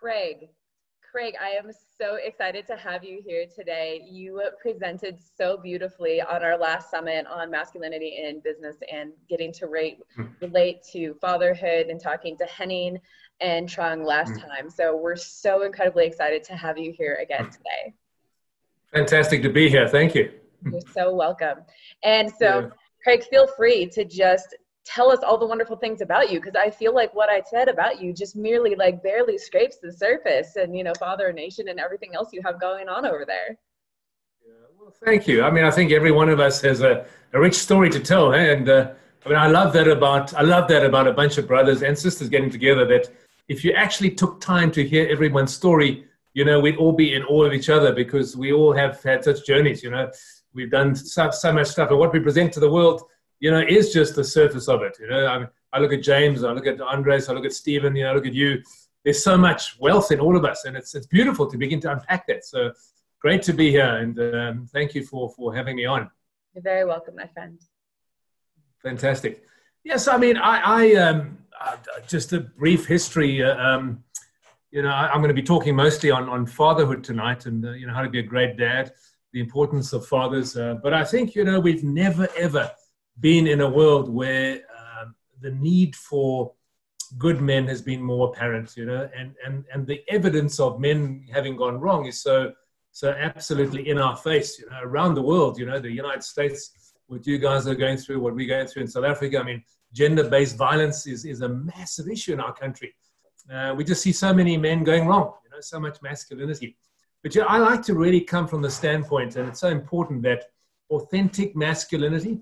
Craig, I am so excited to have you here today. You presented so beautifully on our last summit on masculinity in business and getting to relate to fatherhood and talking to Henning and Trung last time. So we're so incredibly excited to have you here again today. Fantastic to be here. Thank you. You're so welcome. And so, Craig, feel free to just tell us all the wonderful things about you, because I feel like what I said about you just merely like barely scrapes the surface, and you know, Father Nation and everything else you have going on over there. Yeah, well, thank you. I mean, I think every one of us has a rich story to tell, and I mean, I love that about a bunch of brothers and sisters getting together. That if you actually took time to hear everyone's story, you know, we'd all be in awe of each other, because we all have had such journeys. You know, we've done so much stuff, and what we present to the world, you know, is just the surface of it. You know, I look at James, I look at Andres, I look at Stephen, you know, I look at you. There's so much wealth in all of us, and it's beautiful to begin to unpack that. So great to be here, and thank you for having me on. You're very welcome, my friend. Fantastic. Yes, I mean, I just a brief history. You know, I'm going to be talking mostly on fatherhood tonight, and you know, how to be a great dad, the importance of fathers. But I think, you know, we've never ever been in a world where the need for good men has been more apparent, you know, and the evidence of men having gone wrong is so absolutely in our face, you know, around the world. You know, the United States, what you guys are going through, what we're going through in South Africa. I mean, gender-based violence is a massive issue in our country. We just see so many men going wrong, you know, so much masculinity. But you know, I like to really come from the standpoint, and it's so important, that authentic masculinity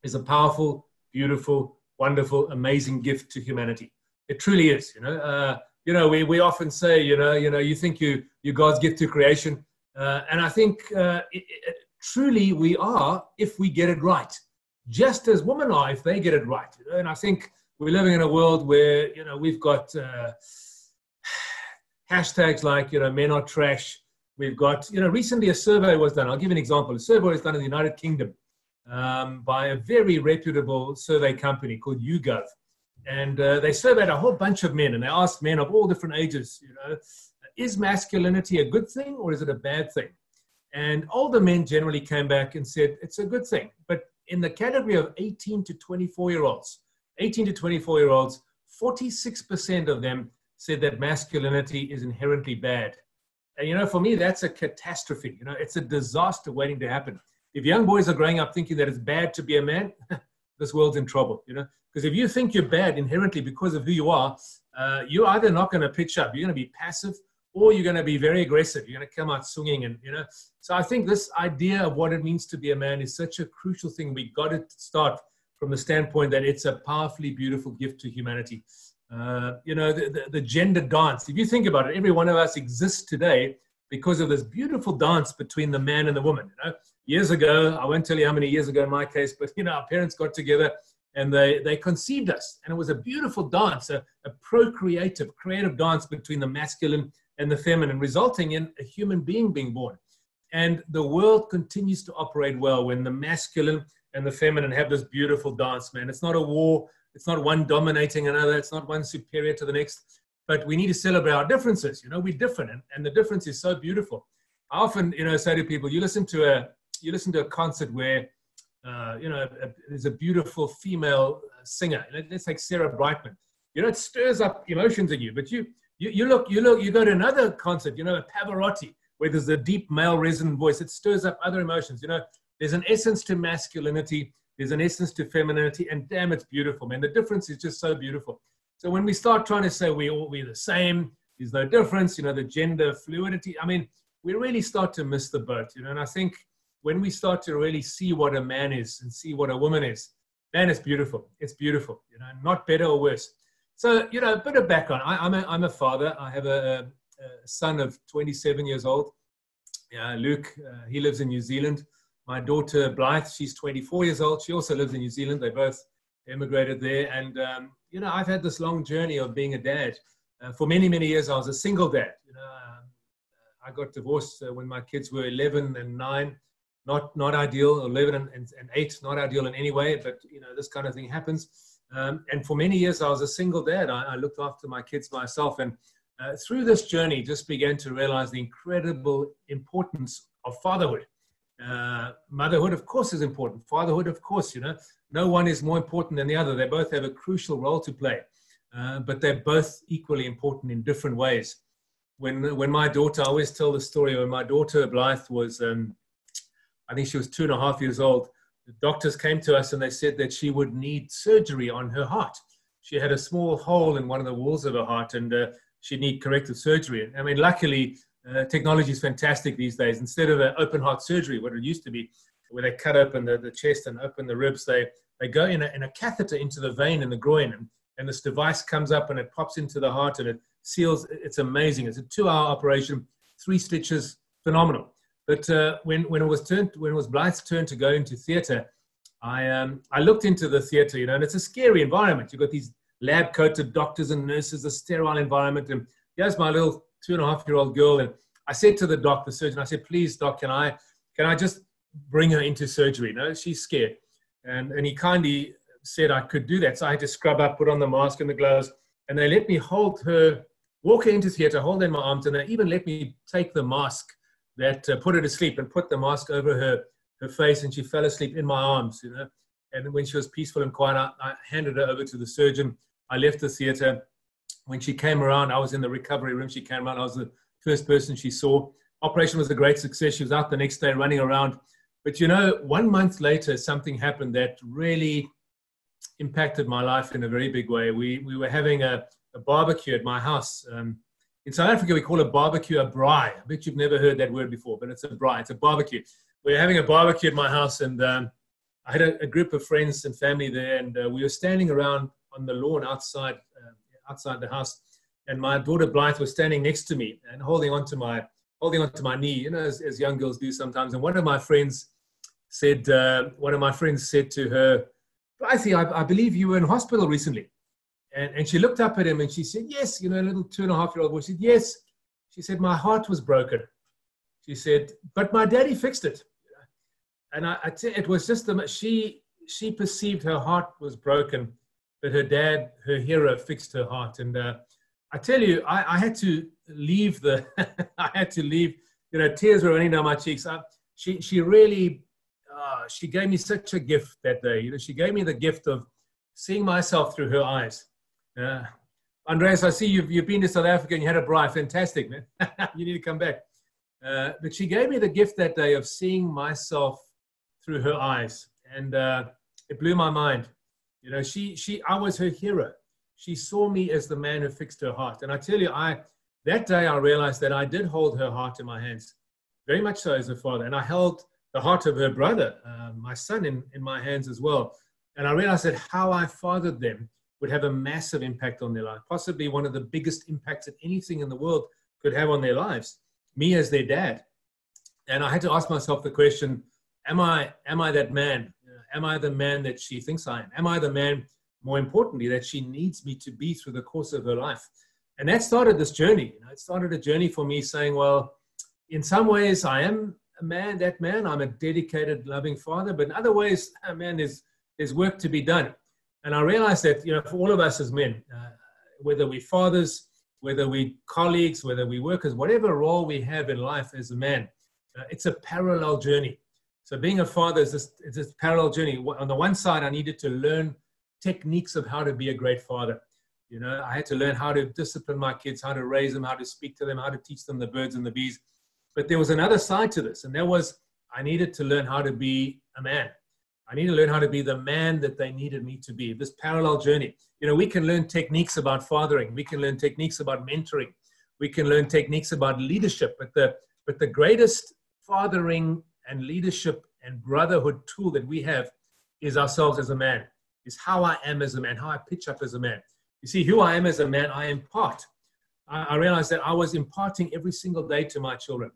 is a powerful, beautiful, wonderful, amazing gift to humanity. It truly is. You know, we often say, you know, you think you God's gift to creation, and I think truly we are, if we get it right, just as women are if they get it right. You know? And I think we're living in a world where, you know, we've got hashtags like, you know, men are trash. We've got, you know, recently a survey was done. I'll give you an example. A survey was done in the United Kingdom by a very reputable survey company called YouGov. And they surveyed a whole bunch of men, and they asked men of all different ages, you know, is masculinity a good thing or is it a bad thing? And older men generally came back and said it's a good thing. But in the category of 18 to 24-year-olds, 46% of them said that masculinity is inherently bad. And, you know, for me, that's a catastrophe. You know, it's a disaster waiting to happen. If young boys are growing up thinking that it's bad to be a man, this world's in trouble, you know. Because if you think you're bad inherently because of who you are, you're either not going to pitch up, you're going to be passive, or you're going to be very aggressive. You're going to come out swinging, and, you know. So I think this idea of what it means to be a man is such a crucial thing. We got to start from the standpoint that it's a powerfully beautiful gift to humanity. You know, the gender dance, if you think about it, every one of us exists today because of this beautiful dance between the man and the woman. You know, years ago, I won't tell you how many years ago in my case, but, you know, our parents got together and they conceived us. And it was a beautiful dance, a procreative, creative dance between the masculine and the feminine, resulting in a human being being born. And the world continues to operate well when the masculine and the feminine have this beautiful dance, man. It's not a war. It's not one dominating another. It's not one superior to the next. But we need to celebrate our differences. You know, we're different, and the difference is so beautiful. I often, you know, say to people, you listen to a concert where, you know, there's a beautiful female singer. Let's take Sarah Brightman. You know, it stirs up emotions in you. But you go to another concert, you know, a Pavarotti, where there's a deep male resonant voice. It stirs up other emotions. You know, there's an essence to masculinity. There's an essence to femininity, and damn, it's beautiful, man. The difference is just so beautiful. So when we start trying to say we're the same, there's no difference, you know, the gender fluidity, I mean, we really start to miss the boat, you know. And I think when we start to really see what a man is and see what a woman is, man, it's beautiful. It's beautiful, you know, not better or worse. So, you know, a bit of background. I'm a father. I have a son of 27 years old, Luke. He lives in New Zealand. My daughter, Blythe, she's 24 years old. She also lives in New Zealand. They both immigrated there. And, you know, I've had this long journey of being a dad. For many, many years, I was a single dad. You know, I got divorced when my kids were 11 and 9. Not ideal. 11 and 8, not ideal in any way. But, you know, this kind of thing happens. And for many years, I was a single dad. I looked after my kids myself. And through this journey, just began to realize the incredible importance of fatherhood. Motherhood, of course, is important. Fatherhood, of course, no one is more important than the other. They both have a crucial role to play, but they're both equally important in different ways. When my daughter, I always tell the story, when my daughter Blythe was, I think she was 2.5 years old, the doctors came to us and they said that she would need surgery on her heart. She had a small hole in one of the walls of her heart, and she'd need corrective surgery. I mean, luckily, technology is fantastic these days. Instead of an open heart surgery, what it used to be, where they cut open the chest and open the ribs, they go in a catheter into the vein in the groin, and this device comes up and it pops into the heart and it seals. It's amazing. It's a 2-hour operation, 3 stitches, phenomenal. But when it was Blythe's turn to go into theater, I looked into the theater, and it's a scary environment. You've got these lab-coated doctors and nurses, a sterile environment, and here's my little 2.5-year-old girl, and I said to the surgeon, I said, please, doc, can I just bring her into surgery? No, she's scared. And he kindly said I could do that. So I had to scrub up, put on the mask and the gloves, and they let me walk her into theater, hold her in my arms, and they even let me take the mask that put her to sleep and put the mask over her face, and she fell asleep in my arms, And when she was peaceful and quiet, I handed her over to the surgeon. I left the theater. When she came around, I was in the recovery room. She came around. I was the first person she saw. Operation was a great success. She was out the next day running around. But 1 month later, something happened that really impacted my life in a very big way. We were having a barbecue at my house. In South Africa, we call a barbecue a braai. I bet you've never heard that word before, but it's a braai. It's a barbecue. We were having a barbecue at my house, and I had a group of friends and family there, and we were standing around on the lawn outside the house, and my daughter Blythe was standing next to me and holding onto my knee, as young girls do sometimes. And one of my friends said to her, Blythe, I believe you were in hospital recently. And she looked up at him and she said, yes, a little 2.5-year-old boy. She said, yes. She said, my heart was broken. She said, but my daddy fixed it. And it was just, she perceived her heart was broken, but her dad, her hero, fixed her heart. And I tell you, I had to leave tears were running down my cheeks. She really, she gave me such a gift that day. She gave me the gift of seeing myself through her eyes. Andreas, I see you've been to South Africa and you had a braai. Fantastic, man. You need to come back. But she gave me the gift that day of seeing myself through her eyes, and it blew my mind. I was her hero. She saw me as the man who fixed her heart. And I tell you, that day I realized that I did hold her heart in my hands, very much so as a father. And I held the heart of her brother, my son, in my hands as well. And I realized that how I fathered them would have a massive impact on their life, possibly one of the biggest impacts that anything in the world could have on their lives, me as their dad. And I had to ask myself the question, am I that man? Am I the man that she thinks I am? Am I the man, more importantly, that she needs me to be through the course of her life? And that started this journey. It started a journey for me saying, well, in some ways I am a man, that man. I'm a dedicated, loving father. But in other ways, man, there's work to be done. And I realized that, for all of us as men, whether we're fathers, whether we're colleagues, whether we're workers, whatever role we have in life as a man, it's a parallel journey. So being a father is this parallel journey. On the one side, I needed to learn techniques of how to be a great father. I had to learn how to discipline my kids, how to raise them, how to speak to them, how to teach them the birds and the bees. But there was another side to this, and that was I needed to learn how to be a man. I need to learn how to be the man that they needed me to be, this parallel journey. We can learn techniques about fathering. We can learn techniques about mentoring. We can learn techniques about leadership. But the greatest fathering and leadership and brotherhood tool that we have is ourselves as a man, is how I am as a man, how I pitch up as a man. You see, who I am as a man, I impart. I realized that I was imparting every single day to my children.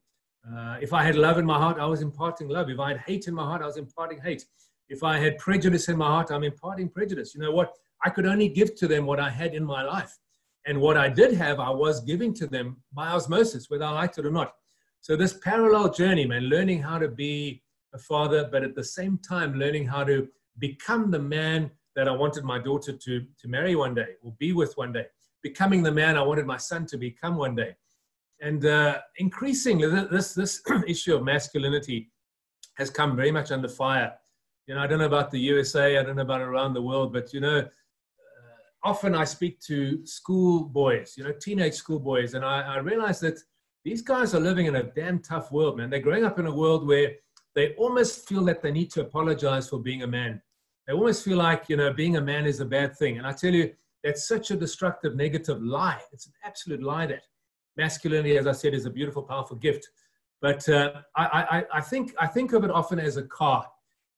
If I had love in my heart, I was imparting love. If I had hate in my heart, I was imparting hate. If I had prejudice in my heart, I'm imparting prejudice. You know what? I could only give to them what I had in my life. And what I did have, I was giving to them by osmosis, whether I liked it or not. So this parallel journey, man, learning how to be a father, but at the same time, learning how to become the man that I wanted my daughter to marry one day or be with one day. becoming the man I wanted my son to become one day. And increasingly, this issue of masculinity has come very much under fire. You know, I don't know about the USA, I don't know about around the world, but, you know, often I speak to school boys, you know, teenage school boys, and I realize that these guys are living in a damn tough world, man. They're growing up in a world where they almost feel that they need to apologize for being a man. They almost feel like, you know, being a man is a bad thing. And I tell you, that's such a destructive, negative lie. It's an absolute lie that masculinity, as I said, is a beautiful, powerful gift. But I think of it often as a car.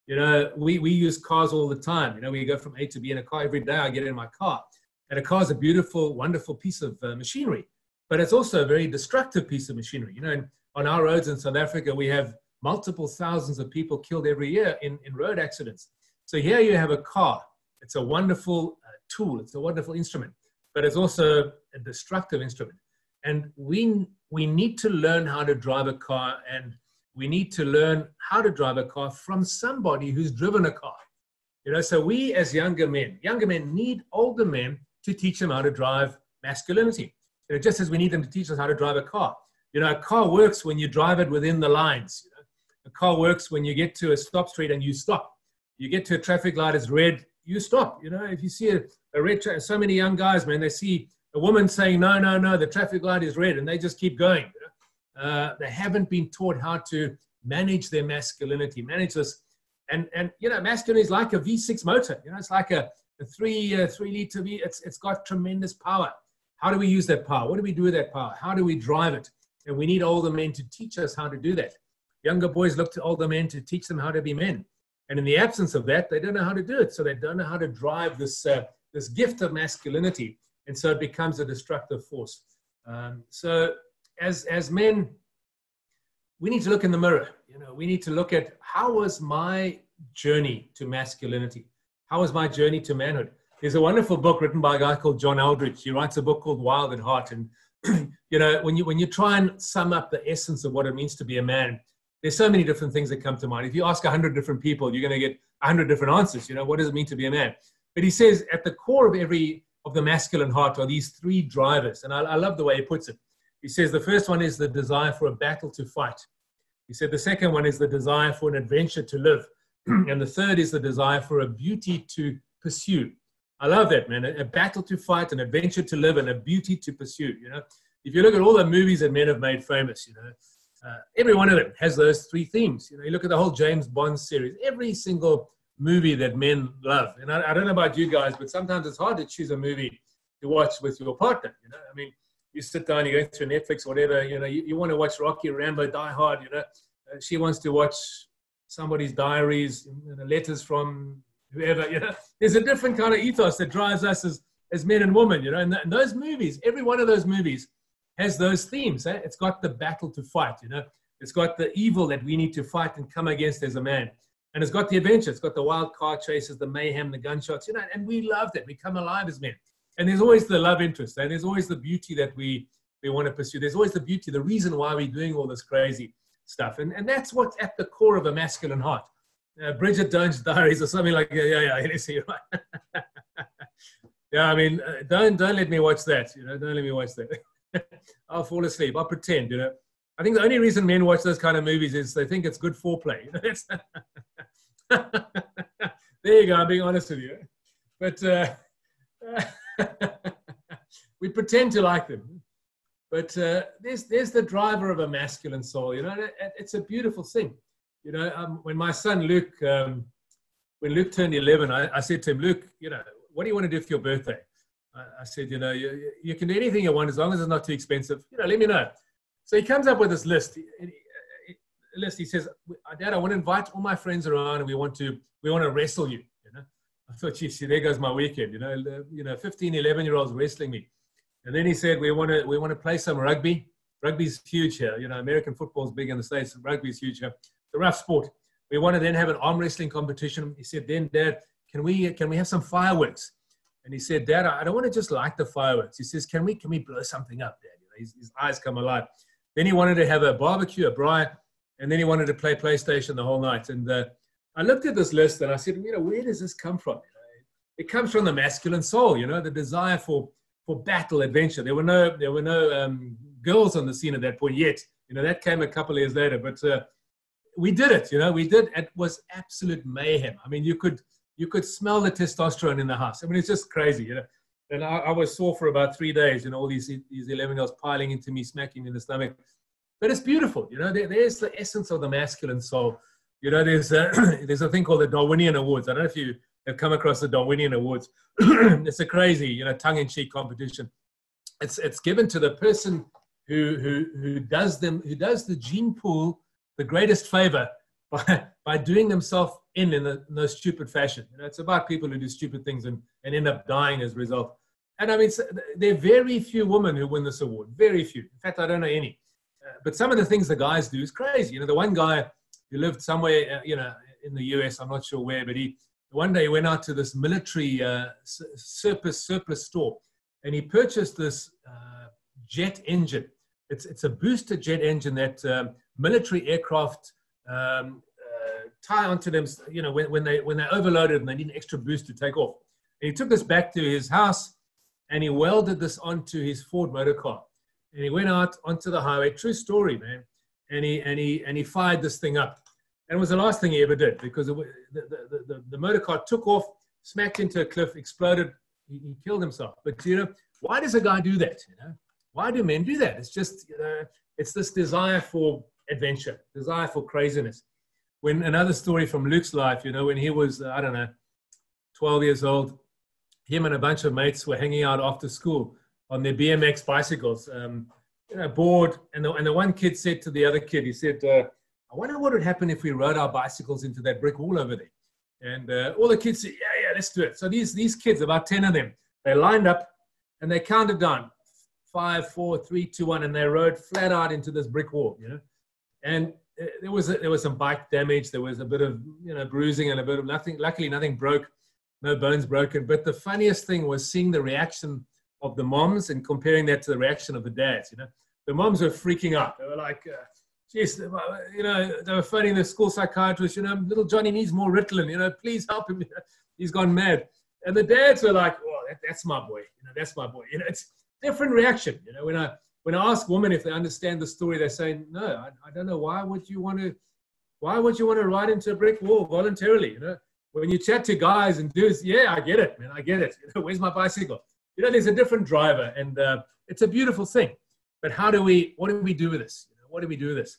You know, we use cars all the time. You know, we go from A to B in a car. Every day I get in my car. And a car is a beautiful, wonderful piece of machinery. But it's also a very destructive piece of machinery. You know, on our roads in South Africa, we have multiple thousands of people killed every year in road accidents. So here you have a car. It's a wonderful tool. It's a wonderful instrument. But it's also a destructive instrument. And we need to learn how to drive a car, and we need to learn how to drive a car from somebody who's driven a car. You know, so we as younger men need older men to teach them how to drive masculinity. You know, just as we need them to teach us how to drive a car. You know, a car works when you drive it within the lines. You know? A car works when you get to a stop street and you stop. You get to a traffic light, it's red, you stop. You know, if you see a red, so many young guys, man, they see a woman saying, no, no, no, the traffic light is red, and they just keep going. You know? They haven't been taught how to manage their masculinity, manage this. And you know, masculinity is like a V6 motor. You know, it's like a 3-liter V. It's got tremendous power. How do we use that power? What do we do with that power? How do we drive it? And we need older men to teach us how to do that. Younger boys look to older men to teach them how to be men. And in the absence of that, they don't know how to do it. So they don't know how to drive this gift of masculinity. And so it becomes a destructive force. So as men, we need to look in the mirror. You know, we need to look at, how was my journey to masculinity? How was my journey to manhood? There's a wonderful book written by a guy called John Eldridge. He writes a book called Wild at Heart. And, you know, when you try and sum up the essence of what it means to be a man, there's so many different things that come to mind. If you ask 100 different people, you're going to get 100 different answers. You know, what does it mean to be a man? But he says at the core of the masculine heart are these three drivers. And I love the way he puts it. He says the first one is the desire for a battle to fight. He said the second one is the desire for an adventure to live. And the third is the desire for a beauty to pursue. I love that, man. A battle to fight, an adventure to live, and a beauty to pursue. You know, if you look at all the movies that men have made famous, you know, every one of them has those three themes. You know, you look at the whole James Bond series, every single movie that men love. And I don't know about you guys, but sometimes it's hard to choose a movie to watch with your partner. You know, I mean, you sit down, you go through Netflix, whatever, you know, you want to watch Rocky, Rambo, Die Hard, you know. She wants to watch somebody's diaries, you know, letters from whoever, you know. There's a different kind of ethos that drives us as men and women, you know. And those movies, every one of those movies has those themes. Eh? It's got the battle to fight, you know. It's got the evil that we need to fight and come against as a man. And it's got the adventure. It's got the wild car chases, the mayhem, the gunshots, you know. And we love that. We come alive as men. And there's always the love interest. And there's always the beauty that we want to pursue. There's always the beauty, the reason why we're doing all this crazy stuff. And that's what's at the core of a masculine heart. Bridget Jones' Diaries or something like, yeah, you're right. Yeah, I mean, don't let me watch that. You know, don't let me watch that. I'll fall asleep. I'll pretend, you know. I think the only reason men watch those kind of movies is they think it's good foreplay. You know? There you go. I'm being honest with you. But we pretend to like them. But there's the driver of a masculine soul. You know, it's a beautiful thing. You know, when my son Luke, when Luke turned 11, I said to him, Luke, you know, what do you want to do for your birthday? I said, you know, you can do anything you want as long as it's not too expensive. You know, let me know. So he comes up with this list. He says, Dad, I want to invite all my friends around, and we want to wrestle you. You know, I thought, geez, there goes my weekend. You know, 15, 11-year-olds wrestling me. And then he said, we want to play some rugby. Rugby's huge here. You know, American football's big in the States. Rugby's huge here. It's a rough sport. We want to then have an arm wrestling competition. He said, then, Dad, can we have some fireworks? And he said, Dad, I don't want to just light the fireworks. He says, can we blow something up, Dad? You know, his eyes come alive. Then he wanted to have a barbecue, a braai, and then he wanted to play PlayStation the whole night. And I looked at this list and I said, you know, where does this come from? You know, it comes from the masculine soul, you know, the desire for for battle, adventure. There were no girls on the scene at that point yet. You know, that came a couple of years later, but we did it. You know, we did. It was absolute mayhem. I mean, you could smell the testosterone in the house. I mean, it's just crazy. You know, and I was sore for about 3 days. You know, all these 11-year-olds piling into me, smacking me in the stomach. But it's beautiful. You know, there's the essence of the masculine soul. You know, there's a thing called the Darwinian Awards. I don't know if you have come across the Darwinian Awards. It's a crazy, you know, tongue-in-cheek competition. It's given to the person who does the gene pool the greatest favor by doing themselves in a stupid fashion. You know, it's about people who do stupid things and end up dying as a result. And I mean, there are very few women who win this award. Very few. In fact, I don't know any. But some of the things the guys do is crazy. You know, the one guy who lived somewhere, you know, in the US, I'm not sure where, but one day he went out to this military surplus store, and he purchased this jet engine. It's a booster jet engine that military aircraft tie onto them, you know, when they overloaded and they need an extra boost to take off. And he took this back to his house, and he welded this onto his Ford motor car. And he went out onto the highway, true story, man. And he fired this thing up. And it was the last thing he ever did, because the motor car took off, smacked into a cliff, exploded. He killed himself. But, you know, why does a guy do that? You know, why do men do that? It's just, you know, it's this desire for adventure, desire for craziness. When another story from Luke's life, you know, when he was, I don't know, 12 years old, him and a bunch of mates were hanging out after school on their BMX bicycles, you know, bored. And the one kid said to the other kid, he said, I wonder what would happen if we rode our bicycles into that brick wall over there. And all the kids said, yeah, let's do it. So these kids, about 10 of them, they lined up and they counted down 5, 4, 3, 2, 1, and they rode flat out into this brick wall, you know. And there was some bike damage. There was a bit of, you know, bruising and a bit of nothing. Luckily, nothing broke, no bones broken. But the funniest thing was seeing the reaction of the moms and comparing that to the reaction of the dads. You know, the moms were freaking out. They were like, geez, you know, they were phoning the school psychiatrist. You know, little Johnny needs more Ritalin. You know, please help him. He's gone mad. And the dads were like, oh, that's my boy. You know, that's my boy. You know, it's different reaction. You know, when I ask women if they understand the story, they say, no, I don't know. Why would you want to ride into a brick wall voluntarily? You know, when you chat to guys and dudes, yeah, I get it, man. I get it. You know, where's my bicycle? You know, there's a different driver, and it's a beautiful thing. But what do we do with this? You know, what do we do with this?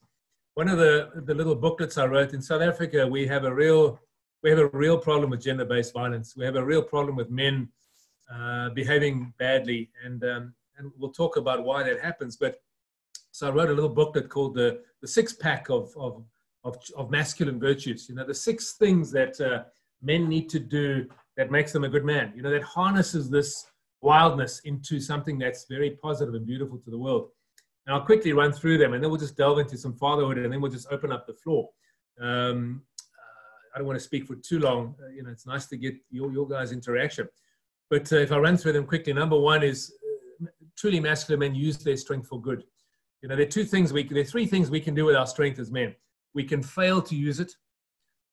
One of the little booklets I wrote, in South Africa, we have a real problem with gender-based violence. We have a real problem with men behaving badly, and we'll talk about why that happens. But so I wrote a little booklet called the 6-pack of masculine virtues. You know, the 6 things that men need to do that makes them a good man. You know, that harnesses this wildness into something that's very positive and beautiful to the world. And I'll quickly run through them, and then we'll just delve into some fatherhood, and then we'll just open up the floor. I don't want to speak for too long. You know, it's nice to get your guys' interaction. But if I run through them quickly, number 1 is truly masculine men use their strength for good. You know, there are 3 things we can do with our strength as men. We can fail to use it,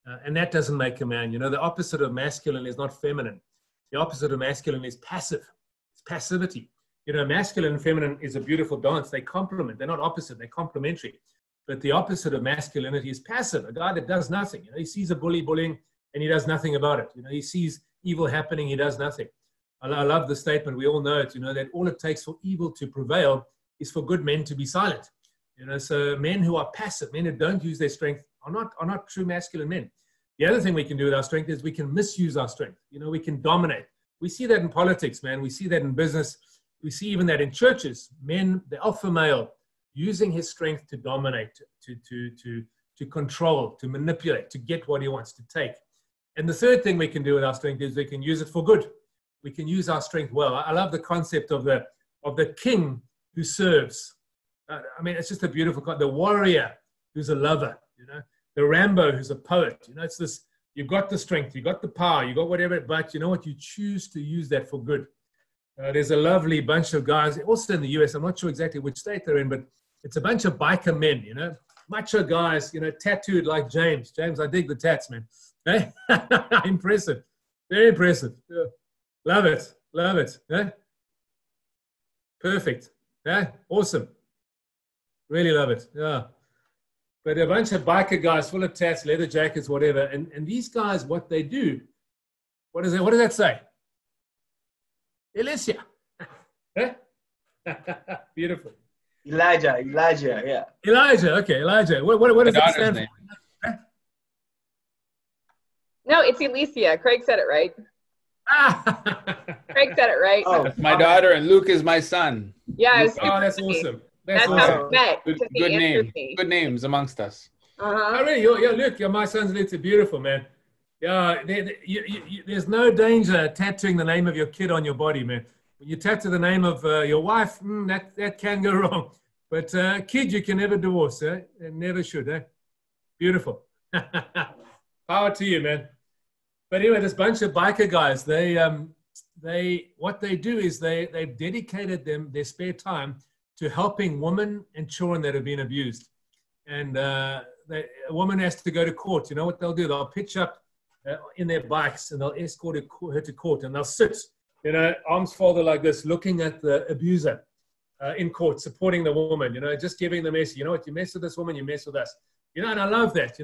and that doesn't make a man. You know, the opposite of masculine is not feminine. The opposite of masculine is passive. It's passivity. You know, masculine and feminine is a beautiful dance. They complement. They're not opposite. They're complementary. But the opposite of masculinity is passive. A guy that does nothing. You know, he sees a bully bullying and he does nothing about it. You know, he sees evil happening. He does nothing. I love the statement. We all know it. You know, that all it takes for evil to prevail is for good men to be silent. You know, so men who are passive, men who don't use their strength are not true masculine men. The other thing we can do with our strength is we can misuse our strength. You know, we can dominate. We see that in politics, man. We see that in business. We see even that in churches. Men, the alpha male, using his strength to dominate, to control, to manipulate, to get what he wants to take. And the third thing we can do with our strength is we can use it for good. We can use our strength well. I love the concept of the king who serves. I mean, it's just a beautiful concept. The warrior who's a lover, you know, the Rambo who's a poet. You know, it's this, you've got the strength, you've got the power, you've got whatever, but you know what? You choose to use that for good. There's a lovely bunch of guys, also in the US, I'm not sure exactly which state they're in, but it's a bunch of biker men, you know, macho guys, you know, tattooed like James. James, I dig the tats, man. Hey? Impressive. Very impressive. Yeah. Love it. Love it. Yeah? Perfect. Yeah, awesome. Really love it. Yeah. But a bunch of biker guys full of tats, leather jackets, whatever. And these guys, what they do, what does that say? Alicia. Beautiful. Elijah, yeah. Elijah, okay, Elijah. What does that stand for? No, it's Alicia. Craig said it right. Craig said it right. Oh, that's my daughter, and Luke is my son. Yeah, that's awesome. That's awesome. how we met. Good name. Good names amongst us. Oh, really? Luke, my son's little beautiful, man. Yeah, there's no danger tattooing the name of your kid on your body, man. When you tattoo the name of your wife, that can go wrong. But kid, you can never divorce, eh? And never should, eh? Beautiful. Power to you, man. But anyway, this bunch of biker guys, what they do is they've dedicated their spare time to helping women and children that have been abused. And a woman has to go to court. You know what they'll do? They'll pitch up in their bikes and they'll escort her to court, and they'll sit, arms folded like this, looking at the abuser in court, supporting the woman, just giving the message. You know what? You mess with this woman, you mess with us. And I love that,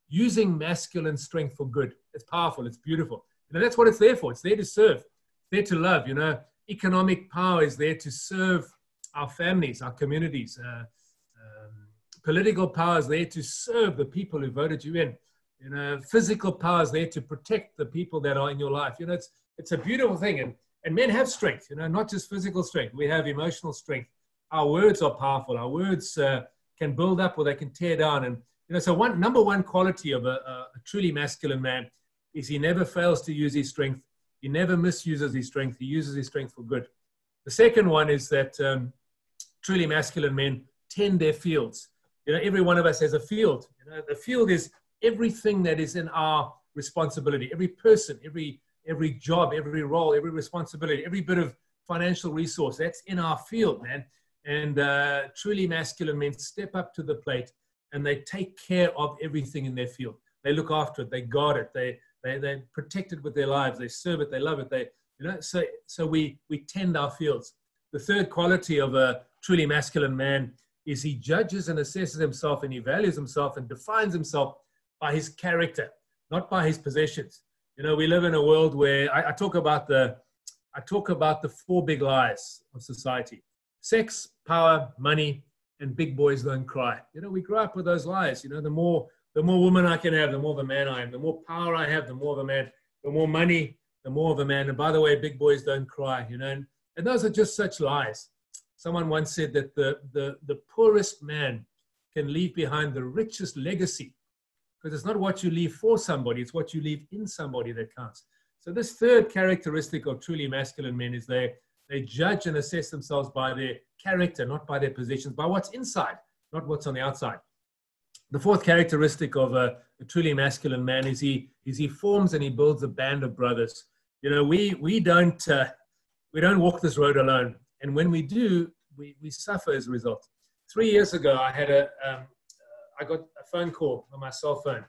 using masculine strength for good. It's powerful. It's beautiful. That's what it's there for. It's there to serve. It's there to love. Economic power is there to serve our families, our communities. Political power is there to serve the people who voted you in. Physical power is there to protect the people that are in your life. It's a beautiful thing. And men have strength, not just physical strength. We have emotional strength. Our words are powerful. Our words can build up or they can tear down. And so number one quality of a truly masculine man is he never fails to use his strength. He never misuses his strength. He uses his strength for good. The second one is that truly masculine men tend their fields. Every one of us has a field. The field is everything that is in our responsibility. Every person, every job, every role, every responsibility, every bit of financial resource, that's in our field, man. And truly masculine men step up to the plate and they take care of everything in their field. They look after it. They guard it. They protect it with their lives. They serve it. They love it. So we tend our fields. The third quality of a truly masculine man is he judges and assesses himself, and he values himself and defines himself by his character, not by his possessions. We live in a world where I talk about the four big lies of society: sex, power, money, and big boys don't cry. We grew up with those lies. The more women I can have, the more of a man I am. The more power I have, the more of a man. The more money, the more of a man. And by the way, big boys don't cry. And those are just such lies. Someone once said that the poorest man can leave behind the richest legacy, because it's not what you leave for somebody, it's what you leave in somebody that counts. So this third characteristic of truly masculine men is they judge and assess themselves by their character, not by their possessions, by what's inside, not what's on the outside. The fourth characteristic of a truly masculine man is he forms and he builds a band of brothers. We don't walk this road alone. And when we do, we suffer as a result. 3 years ago, I got a phone call on my cell phone,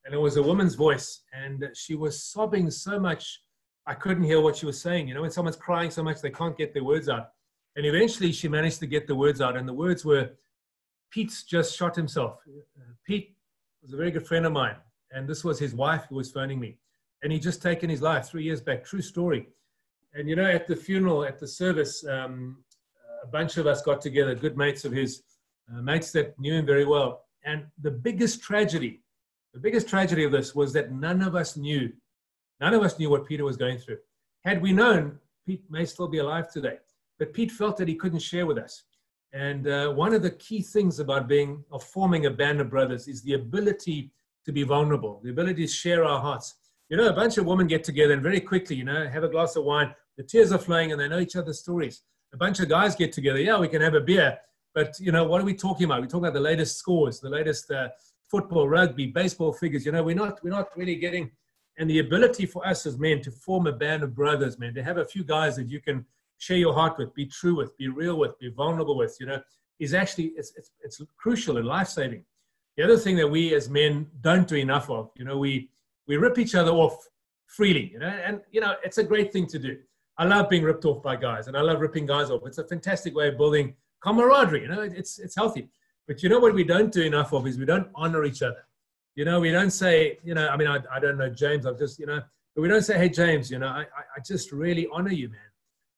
and it was a woman's voice, and she was sobbing so much, I couldn't hear what she was saying. When someone's crying so much, they can't get their words out. And eventually she managed to get the words out, and the words were, "Pete's just shot himself." Pete was a very good friend of mine, and this was his wife who was phoning me. And he'd just taken his life 3 years back, true story. And at the funeral, at the service, a bunch of us got together, good mates of his, mates that knew him very well. And the biggest tragedy of this was that none of us knew what Peter was going through. Had we known, Pete may still be alive today. But Pete felt that he couldn't share with us. And one of the key things about forming a band of brothers is the ability to be vulnerable, the ability to share our hearts. A bunch of women get together and very quickly, have a glass of wine, the tears are flowing and they know each other's stories. A bunch of guys get together, yeah, we can have a beer, but what are we talking about? We talk about the latest scores, the latest football, rugby, baseball figures. We're not really getting, and the ability for us as men to form a band of brothers, man, to have a few guys that you can share your heart with, be true with, be real with, be vulnerable with, is actually, it's crucial and life-saving. The other thing that we as men don't do enough of, we rip each other off freely, and it's a great thing to do. I love being ripped off by guys, and I love ripping guys off. It's a fantastic way of building camaraderie. You know, it's healthy. But you know what we don't do enough of is we don't honor each other. You know, we don't say, you know, I mean, I don't know James. I've just, you know, but we don't say, hey, James, you know, I just really honor you, man.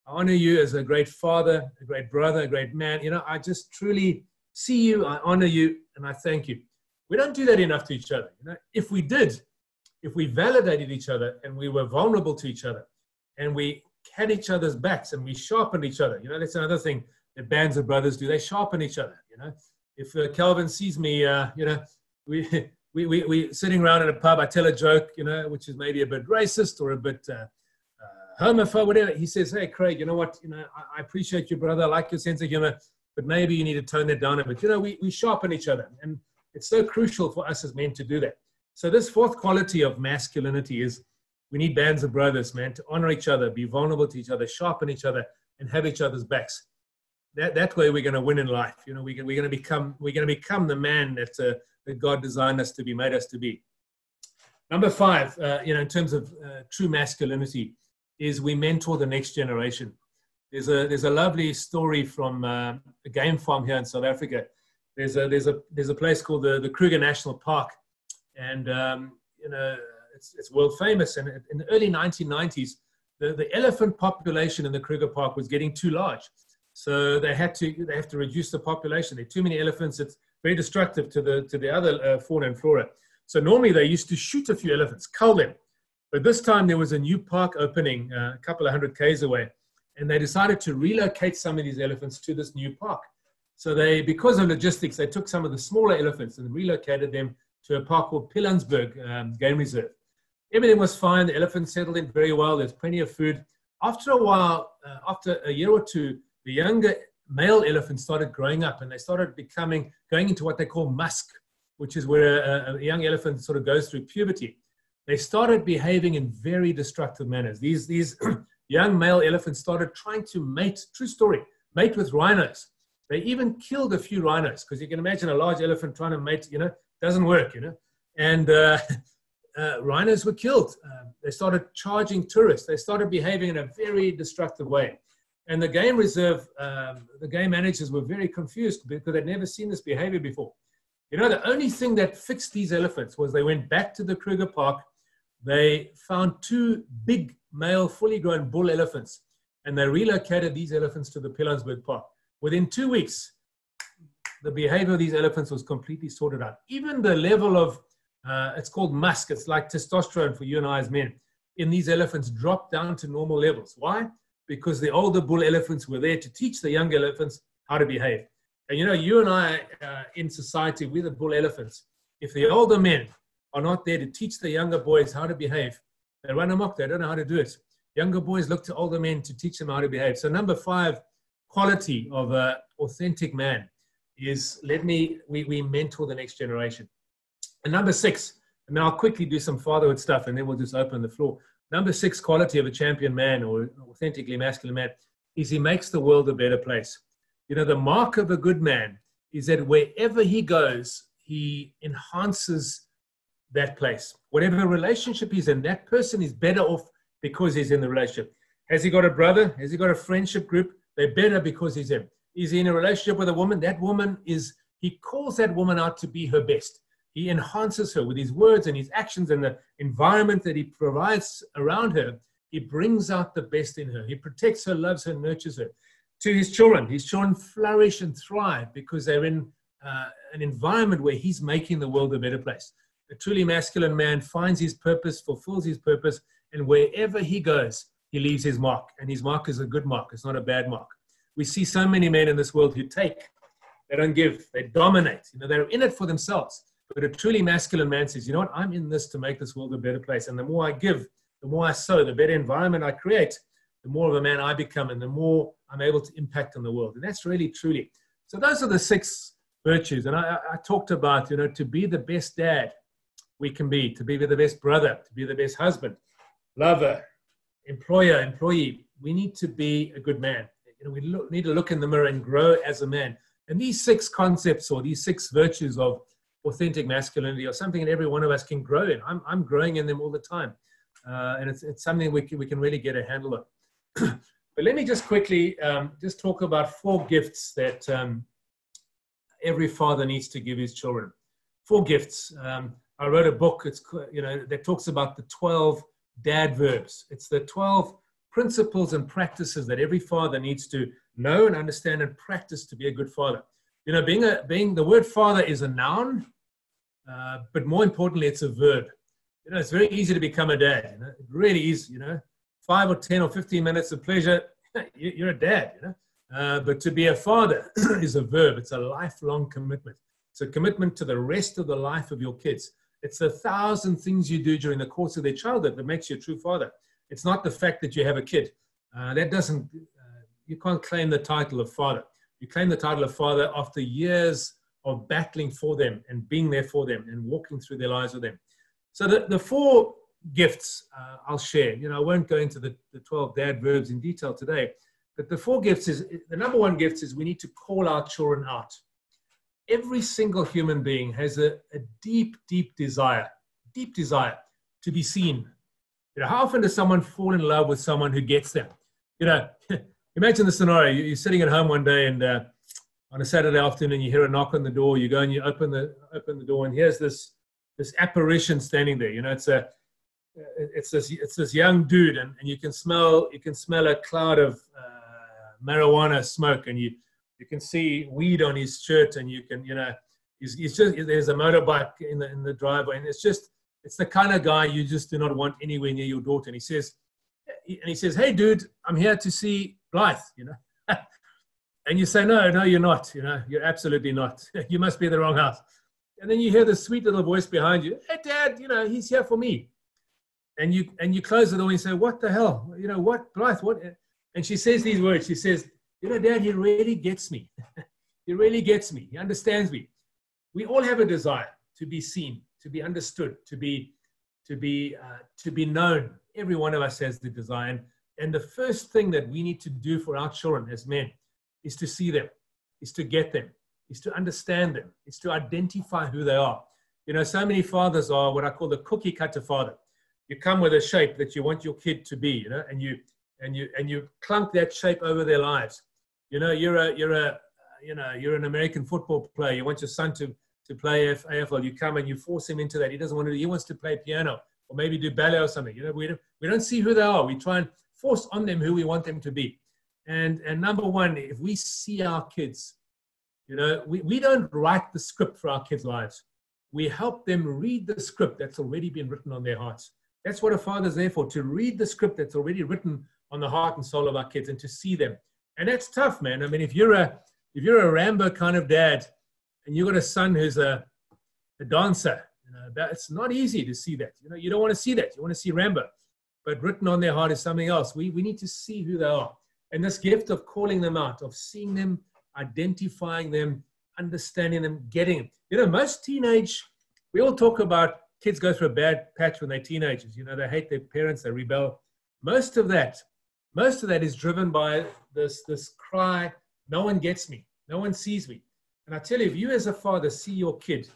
I honor you as a great father, a great brother, a great man. You know, I just truly see you, I honor you, and I thank you. We don't do that enough to each other. You know, if we did, if we validated each other and we were vulnerable to each other and we had each other's backs and we sharpened each other, you know, that's another thing that bands of brothers do. They sharpen each other, you know. If Calvin sees me, you know, we sitting around in a pub, I tell a joke, you know, which is maybe a bit racist or a bit homophobe, whatever. He says, hey, Craig, you know what, you know, I appreciate you, brother. I like your sense of humor, but maybe you need to tone that down a bit. You know, we sharpen each other, and it's so crucial for us as men to do that. So this fourth quality of masculinity is we need bands of brothers, man, to honor each other, be vulnerable to each other, sharpen each other, and have each other's backs. That way we're going to win in life. You know, we're going to become the man that God designed us to be, made us to be. Number 5, you know, in terms of true masculinity, is we mentor the next generation. There's a lovely story from a game farm here in South Africa. There's a place called the Kruger National Park, and you know, it's world famous. And in the early 1990s, the elephant population in the Kruger Park was getting too large. So they have to reduce the population. There are too many elephants. It's very destructive to the other fauna and flora. So normally they used to shoot a few elephants, cull them. But this time there was a new park opening a couple of 100 k's away, and they decided to relocate some of these elephants to this new park. So they, because of logistics, they took some of the smaller elephants and relocated them to a park called Pilanesberg Game Reserve. Everything was fine. The elephants settled in very well. There's plenty of food. After a while, after a year or two, the younger male elephants started growing up, and they started going into what they call musk, which is where a young elephant sort of goes through puberty. They started behaving in very destructive manners. These young male elephants started trying to mate, true story, mate with rhinos. They even killed a few rhinos, because you can imagine a large elephant trying to mate, you know, doesn't work, you know. And rhinos were killed. They started charging tourists. They started behaving in a very destructive way. And the game reserve, the game managers were very confused because they'd never seen this behavior before. You know, the only thing that fixed these elephants was they went back to the Kruger Park. They found 2 big male, fully grown bull elephants, and they relocated these elephants to the Pilanesberg Park. Within 2 weeks, the behavior of these elephants was completely sorted out. Even the level of, it's called musk, it's like testosterone for you and I as men, in these elephants dropped down to normal levels. Why? Because the older bull elephants were there to teach the younger elephants how to behave. And you know, you and I in society, we're the bull elephants. If the older men are not there to teach the younger boys how to behave, they run amok, they don't know how to do it. Younger boys look to older men to teach them how to behave. So number 5 quality of an authentic man is we mentor the next generation. And number 6, and now I'll quickly do some fatherhood stuff and then we'll just open the floor. Number 6 quality of a champion man or an authentically masculine man is he makes the world a better place. You know, the mark of a good man is that wherever he goes, he enhances that place. Whatever relationship he's in, that person is better off because he's in the relationship. Has he got a brother? Has he got a friendship group? They're better because he's in. Is he in a relationship with a woman? That woman he calls that woman out to be her best. He enhances her with his words and his actions and the environment that he provides around her. He brings out the best in her. He protects her, loves her, nurtures her. To his children flourish and thrive because they're in an environment where he's making the world a better place. A truly masculine man finds his purpose, fulfills his purpose, and wherever he goes, he leaves his mark. And his mark is a good mark. It's not a bad mark. We see so many men in this world who take, they don't give, they dominate. You know, they're in it for themselves. But a truly masculine man says, you know what, I'm in this to make this world a better place. And the more I give, the more I sow, the better environment I create, the more of a man I become, and the more I'm able to impact on the world. And that's really, truly. So those are the 6 virtues. And I talked about, you know, to be the best dad we can be, to be the best brother, to be the best husband, lover, employer, employee. We need to be a good man. You know, we need to look in the mirror and grow as a man. And these 6 concepts or these 6 virtues of authentic masculinity are something that every one of us can grow in. I'm growing in them all the time. And it's something we can really get a handle on. But let me just quickly just talk about 4 gifts that every father needs to give his children. 4 gifts. I wrote a book, that talks about the 12 dad verbs. It's the 12 principles and practices that every father needs to know and understand and practice to be a good father. Being the word father is a noun, but more importantly, it's a verb. It's very easy to become a dad. It really is. 5 or 10 or 15 minutes of pleasure, you're a dad. But to be a father is a verb. It's a lifelong commitment. It's a commitment to the rest of the life of your kids. It's 1,000 things you do during the course of their childhood that makes you a true father. It's not the fact that you have a kid. You can't claim the title of father. You claim the title of father after years of battling for them and being there for them and walking through their lives with them. So the 4 gifts I'll share. I won't go into the 12 dad verbs in detail today, but the 4 gifts is, the number 1 gift is we need to call our children out. Every single human being has a deep, deep desire to be seen. How often does someone fall in love with someone who gets them? Imagine the scenario. You're sitting at home one day and on a Saturday afternoon, you hear a knock on the door, you go and you open the door, and here's this apparition standing there. It's this young dude, and you can smell a cloud of marijuana smoke, and you can see weed on his shirt, and you can, there's a motorbike in the driveway, and it's the kind of guy you just do not want anywhere near your daughter. And he says, "Hey, dude, I'm here to see Blythe," and you say, no, you're not, you're absolutely not. You must be in the wrong house. And then you hear this sweet little voice behind you, "Hey, Dad, he's here for me." And you close the door and you say, "What the hell? What, Blythe, what?" And she says these words. She says, "Dad, he really gets me. He really gets me. He understands me." We all have a desire to be seen, to be understood, to be known. Every one of us has the desire. And the first thing that we need to do for our children as men is to see them, is to get them, is to understand them, is to identify who they are. So many fathers are what I call the cookie cutter father. You come with a shape that you want your kid to be, and you clunk that shape over their lives. You're an American football player. You want your son to play AFL. You come and you force him into that. He doesn't want to. He wants to play piano or maybe do ballet or something. We don't see who they are. We try and force on them who we want them to be. And number one, if we see our kids, we don't write the script for our kids' lives. We help them read the script that's already been written on their hearts. That's what a father's there for, to read the script that's already written on the heart and soul of our kids and to see them. And that's tough, man. I mean, if you're a Rambo kind of dad and you've got a son who's a dancer, it's not easy to see that. You don't want to see that. You want to see Rambo. But written on their heart is something else. We need to see who they are. And this gift of calling them out, of seeing them, identifying them, understanding them, getting them. Most we all talk about kids go through a bad patch when they're teenagers. They hate their parents, they rebel. Most of that is driven by this cry, "No one gets me, no one sees me." And I tell you, if you as a father see your kid,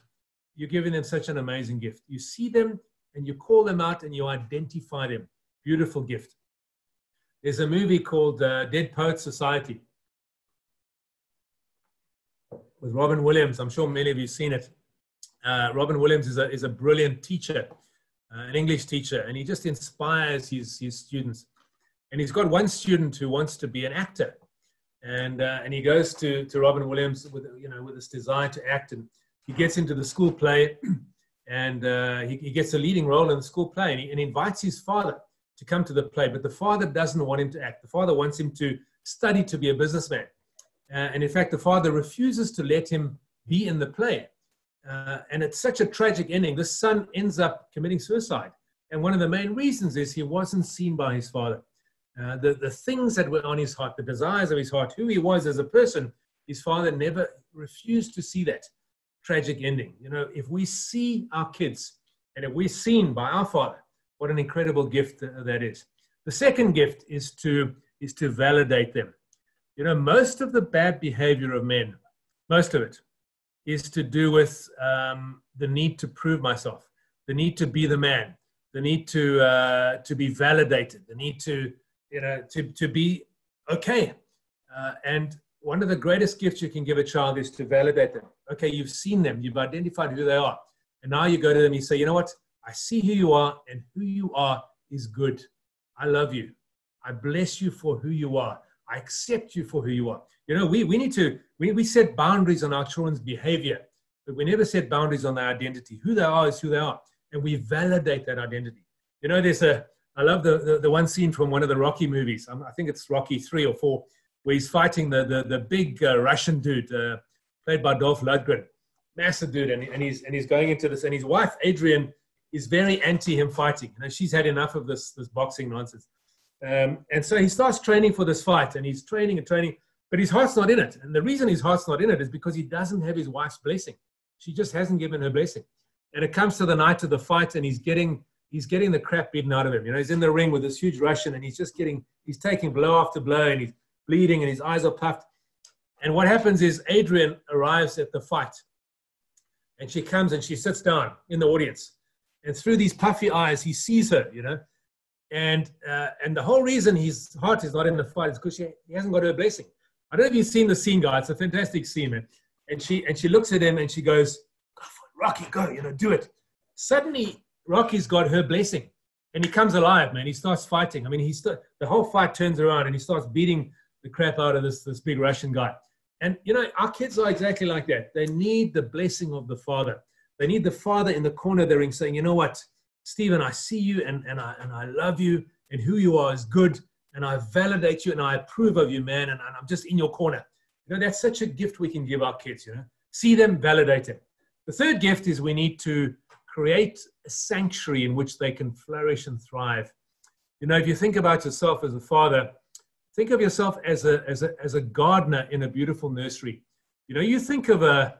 you're giving them such an amazing gift. You see them and you call them out and you identify them. Beautiful gift. There's a movie called Dead Poets Society with Robin Williams. I'm sure many of you have seen it. Robin Williams is a brilliant teacher, an English teacher, and he just inspires his students. And he's got one student who wants to be an actor, and he goes to Robin Williams with this desire to act, and he gets into the school play, and he gets a leading role in the school play, and he invites his father to come to the play, but the father doesn't want him to act. The father wants him to study to be a businessman, and in fact, the father refuses to let him be in the play. And it's such a tragic ending. The son ends up committing suicide. And one of the main reasons is he wasn't seen by his father. The things that were on his heart, the desires of his heart, who he was as a person, his father never refused to see that tragic ending. If we see our kids and if we're seen by our father, what an incredible gift that is. The second gift is to validate them. Most of the bad behavior of men, most of it, is to do with the need to prove myself, the need to be the man, the need to be validated, the need to to be okay. And one of the greatest gifts you can give a child is to validate them. Okay, you've seen them, you've identified who they are. And now you go to them and you say, you know what? I see who you are, and who you are is good. I love you. I bless you for who you are. I accept you for who you are. We set boundaries on our children's behavior, but we never set boundaries on their identity. Who they are is who they are. And we validate that identity. I love the one scene from one of the Rocky movies. I think it's Rocky 3 or 4, where he's fighting the big Russian dude, played by Dolph Lundgren, massive dude, and he's going into this, and his wife Adrian is very anti him fighting. She's had enough of this boxing nonsense, and so he starts training for this fight, and he's training and training, but his heart's not in it. And the reason his heart's not in it is because he doesn't have his wife's blessing. She just hasn't given her blessing. And it comes to the night of the fight, and he's getting the crap beaten out of him. He's in the ring with this huge Russian, and he's taking blow after blow, and he's bleeding, and his eyes are puffed. And what happens is Adrian arrives at the fight, and she comes and she sits down in the audience, and through these puffy eyes, he sees her, and the whole reason his heart is not in the fight is because he hasn't got her blessing. I don't know if you've seen the scene, guys. It's a fantastic scene, man. And she looks at him and she goes, "Go for it, Rocky, go, do it." Suddenly, Rocky's got her blessing, and he comes alive, man. He starts fighting. The whole fight turns around, and he starts beating the crap out of this big Russian guy. And, our kids are exactly like that. They need the blessing of the father. They need the father in the corner of the ring saying, you know what, Stephen, I see you, and I love you, and who you are is good, and I validate you, and I approve of you, man, and I'm just in your corner. That's such a gift we can give our kids, See them, validate them. The third gift is we need to create a sanctuary in which they can flourish and thrive. If you think about yourself as a father, think of yourself as a gardener in a beautiful nursery. You think of a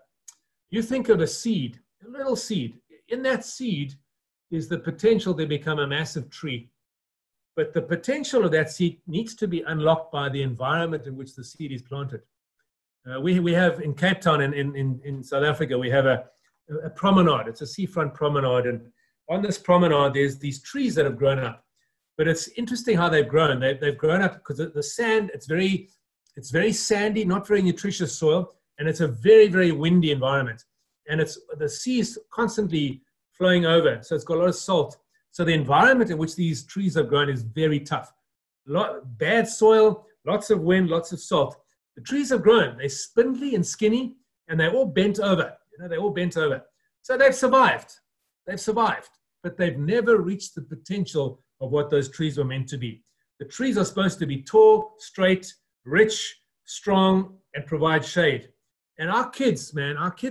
seed, a little seed. In that seed is the potential to become a massive tree. But the potential of that seed needs to be unlocked by the environment in which the seed is planted. We have in Cape Town, in South Africa, we have a promenade. It's a seafront promenade. And on this promenade, there's these trees that have grown up. But it's interesting how they've grown. They've grown up because the sand, it's very sandy, not very nutritious soil, and it's a very, very windy environment. And the sea is constantly flowing over, so it's got a lot of salt. So the environment in which these trees have grown is very tough. Bad soil, lots of wind, lots of salt. The trees have grown. They're spindly and skinny, and they're all bent over. They're all bent over. So they've survived. But they've never reached the potential of what those trees were meant to be. The trees are supposed to be tall, straight, rich, strong, and provide shade. And our kids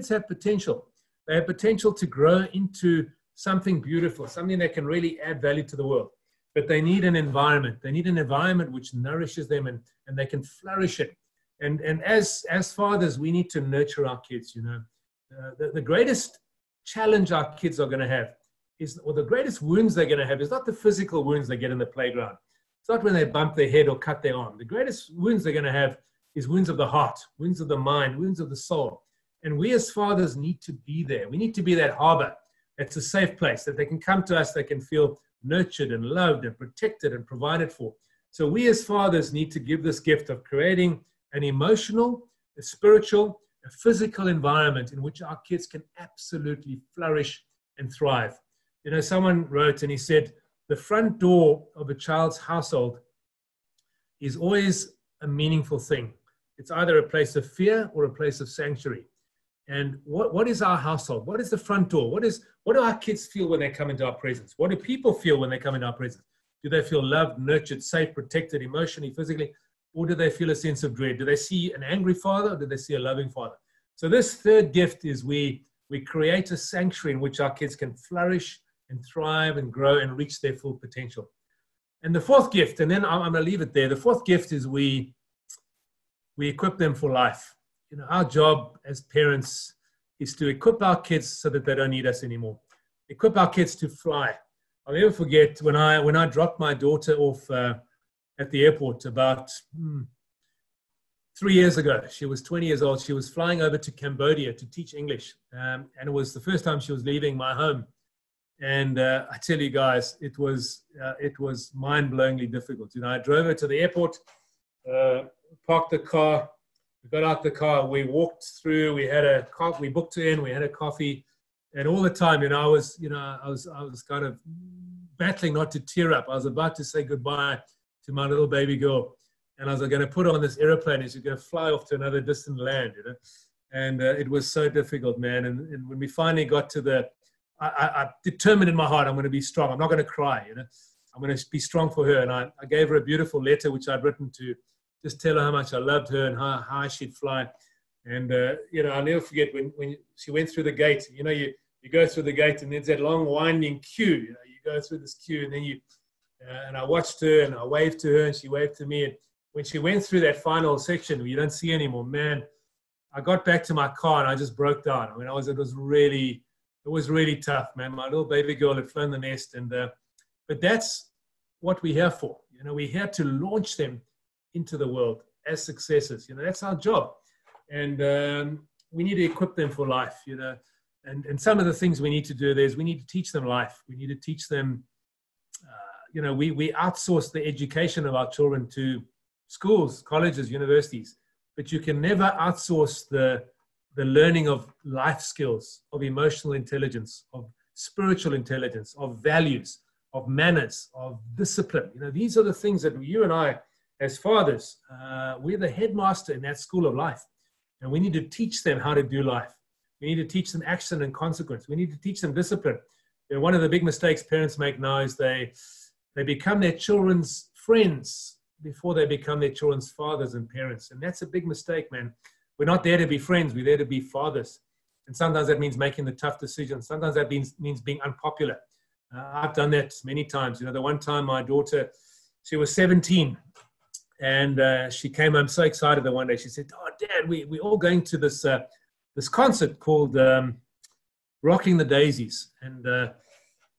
have potential. They have potential to grow into something beautiful, something that can really add value to the world. But they need an environment. They need an environment which nourishes them and they can flourish it. And as fathers, we need to nurture our kids, The greatest challenge our kids are going to have the greatest wounds they're going to have is not the physical wounds they get in the playground. It's not when they bump their head or cut their arm. The greatest wounds they're going to have is wounds of the heart, wounds of the mind, wounds of the soul. And we as fathers need to be there. We need to be that harbor. It's a safe place that they can come to us, they can feel nurtured and loved and protected and provided for. So we as fathers need to give this gift of creating an emotional, a spiritual, a physical environment in which our kids can absolutely flourish and thrive. Someone wrote and he said, the front door of a child's household is always a meaningful thing. It's either a place of fear or a place of sanctuary. And what is our household? What is the front door? What do our kids feel when they come into our presence? What do people feel when they come into our presence? Do they feel loved, nurtured, safe, protected, emotionally, physically? Or do they feel a sense of dread? Do they see an angry father or do they see a loving father? So this third gift is we create a sanctuary in which our kids can flourish and thrive and grow and reach their full potential. And the fourth gift, and then I'm going to leave it there. The fourth gift is we equip them for life. Our job as parents is to equip our kids so that they don't need us anymore. Equip our kids to fly. I'll never forget when I dropped my daughter off at the airport about 3 years ago. She was 20 years old. She was flying over to Cambodia to teach English. And it was the first time she was leaving my home. And I tell you guys, it was mind-blowingly difficult. You know, I drove her to the airport, parked the car, we got out the car, we walked through, we booked her in, we had a coffee, and all the time, you know, I was kind of battling not to tear up. I was about to say goodbye to my little baby girl, and I was going to put her on this airplane and she's going to fly off to another distant land, you know. And it was so difficult, man. And when we finally got to I determined in my heart, I'm going to be strong. I'm not going to cry, you know. I'm going to be strong for her. And I gave her a beautiful letter, which I'd written to just tell her how much I loved her and how high she'd fly. And, you know, I'll never forget when she went through the gate. You know, you go through the gate and there's that long winding queue. You know, you go through this queue and then and I watched her and I waved to her and she waved to me. And when she went through that final section where you don't see anymore, man, I got back to my car and I just broke down. I mean, it was really tough, man. My little baby girl had flown the nest, but that's what we're here for. You know, we're here to launch them into the world as successes. You know, that's our job, and we need to equip them for life. You know, and some of the things we need to do is we need to teach them life. We need to teach them. You know, we outsource the education of our children to schools, colleges, universities. But you can never outsource the learning of life skills, of emotional intelligence, of spiritual intelligence, of values, of manners, of discipline. You know, these are the things that you and I, as fathers, we're the headmaster in that school of life. And we need to teach them how to do life. We need to teach them action and consequence. We need to teach them discipline. You know, one of the big mistakes parents make now is they become their children's friends before they become their children's fathers and parents. And that's a big mistake, man. We're not there to be friends. We're there to be fathers. And sometimes that means making the tough decisions. Sometimes that means being unpopular. I've done that many times. You know, the one time my daughter, she was 17, and she came home so excited the one day. She said, "Oh, Dad, we're all going to this concert called Rocking the Daisies." And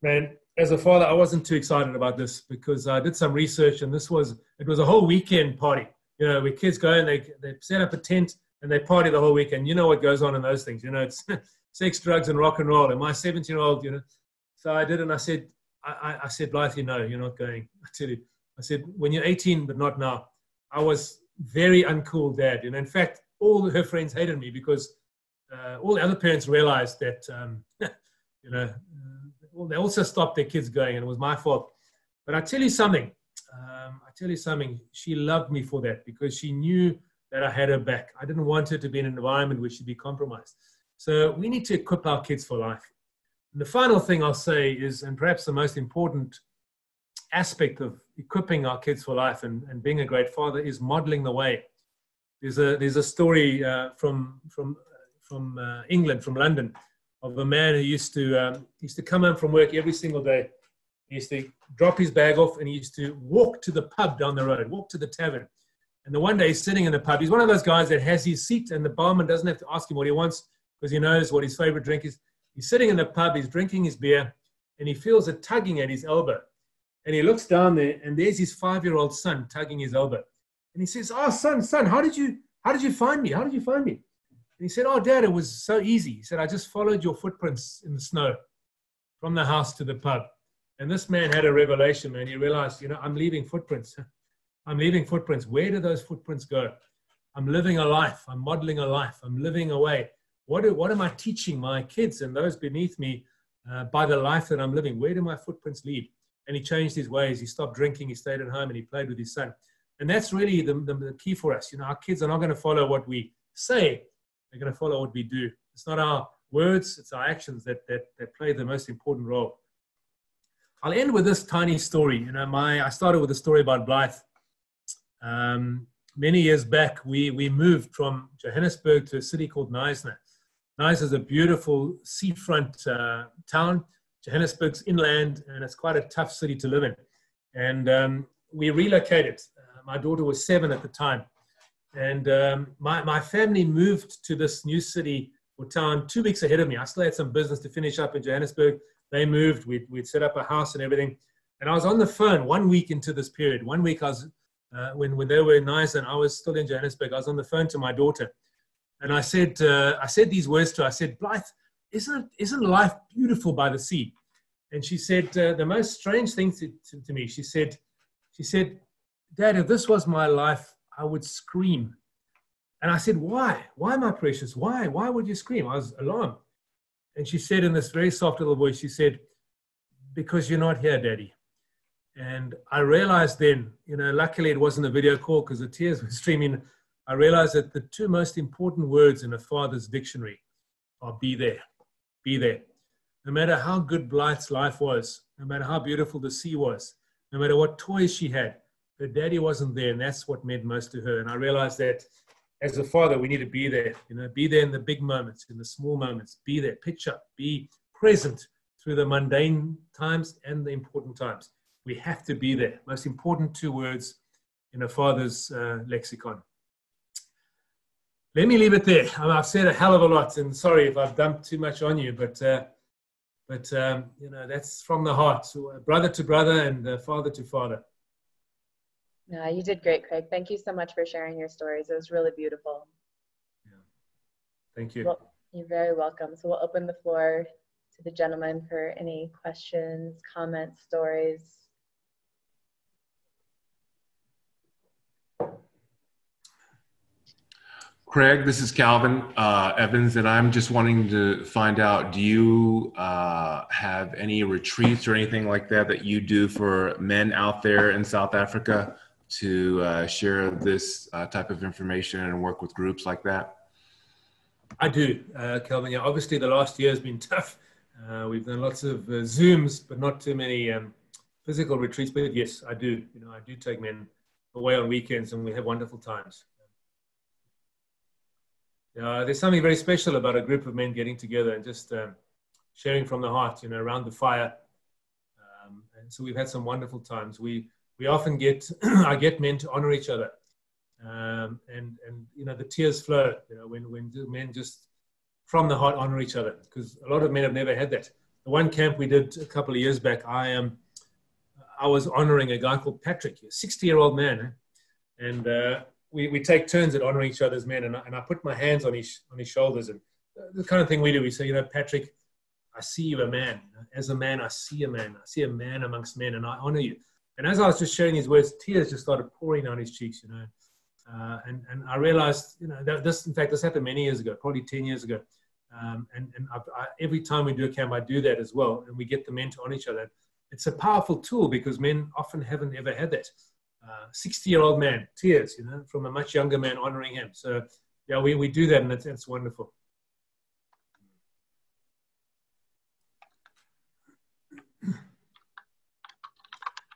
man, as a father, I wasn't too excited about this because I did some research, and it was a whole weekend party. You know, where kids go and they set up a tent and they party the whole weekend. You know what goes on in those things. You know, it's sex, drugs, and rock and roll. And my 17-year-old, you know, so I did, and I said, Blythe, no, you're not going. I tell you, I said, when you're 18, but not now. I was very uncool dad. You know, in fact, all her friends hated me because all the other parents realized that, you know, they also stopped their kids going, and it was my fault. But I tell you something. She loved me for that because she knew that I had her back. I didn't want her to be in an environment where she'd be compromised. So we need to equip our kids for life. And the final thing I'll say is, and perhaps the most important aspect of equipping our kids for life and being a great father, is modeling the way. There's a story from England, from London, of a man who used to come home from work every single day. He used to drop his bag off and he used to walk to the pub down the road, walk to the tavern. And the one day he's sitting in the pub. He's one of those guys that has his seat and the barman doesn't have to ask him what he wants because he knows what his favorite drink is. He's sitting in the pub, he's drinking his beer, and he feels a tugging at his elbow. And he looks down there and there's his 5-year-old son tugging his elbow. And he says, "Oh, son, how did you find me? How did you find me?" And he said, "Oh, Dad, it was so easy." He said, "I just followed your footprints in the snow from the house to the pub." And this man had a revelation, man. He realized, you know, I'm leaving footprints. I'm leaving footprints. Where do those footprints go? I'm living a life. I'm modeling a life. I'm living a way. What am I teaching my kids and those beneath me by the life that I'm living? Where do my footprints lead? And he changed his ways. He stopped drinking. He stayed at home and he played with his son. And that's really the key for us. You know, our kids are not going to follow what we say. They're going to follow what we do. It's not our words. It's our actions that play the most important role. I'll end with this tiny story. You know, I started with a story about Blythe. Many years back, we moved from Johannesburg to a city called Knysna. Knysna is a beautiful seafront town. Johannesburg's inland, and it's quite a tough city to live in. And we relocated. My daughter was 7 at the time. And my family moved to this new city or town 2 weeks ahead of me. I still had some business to finish up in Johannesburg. They moved. We'd set up a house and everything. And I was on the phone 1 week into this period. 1 week I was, when they were in Knysna and I was still in Johannesburg, I was on the phone to my daughter. And I said these words to her. I said, "Blythe, isn't life beautiful by the sea?" And she said the most strange thing to me. She said, Dad, if this was my life, I would scream. And I said, why? Why, my precious? Why? Why would you scream? I was alarmed. And she said in this very soft little voice, she said, because you're not here, Daddy. And I realized then, luckily it wasn't a video call because the tears were streaming. I realized that the two most important words in a father's dictionary are be there, be there. No matter how good Blythe's life was, no matter how beautiful the sea was, no matter what toys she had, her daddy wasn't there, and that's what meant most to her. And I realized that as a father, we need to be there, be there in the big moments, in the small moments, be there, pitch up, be present through the mundane times and the important times. We have to be there. Most important two words in a father's lexicon. Let me leave it there. I've said a hell of a lot, and sorry if I've dumped too much on you, but that's from the heart. So, brother to brother and father to father. No, you did great, Craig. Thank you so much for sharing your stories. It was really beautiful. Yeah. Thank you. Well, you're very welcome. So we'll open the floor to the gentleman for any questions, comments, stories. Craig, this is Calvin Evans, and I'm just wanting to find out, do you have any retreats or anything like that you do for men out there in South Africa to share this type of information and work with groups like that? I do, Calvin. Yeah, obviously the last year has been tough. We've done lots of Zooms, but not too many physical retreats. But yes, I do. I do take men away on weekends, and we have wonderful times. There's something very special about a group of men getting together and just sharing from the heart, around the fire. And so we've had some wonderful times. We often get, I get men to honor each other. And the tears flow, when men just from the heart honor each other, because a lot of men have never had that. The one camp we did a couple of years back, I was honoring a guy called Patrick, a 60-year-old man. And we take turns at honoring each other's men. And I put my hands on his shoulders. And the kind of thing we do, we say, Patrick, I see you a man. As a man, I see a man. I see a man amongst men, and I honor you. And as I was just sharing these words, tears just started pouring down his cheeks, and I realized, this happened many years ago, probably 10 years ago. Every time we do a camp, I do that as well. And we get the men to honor each other. It's a powerful tool because men often haven't ever had that. 60-year-old man, tears, from a much younger man honoring him. So, yeah, we do that, and it's wonderful.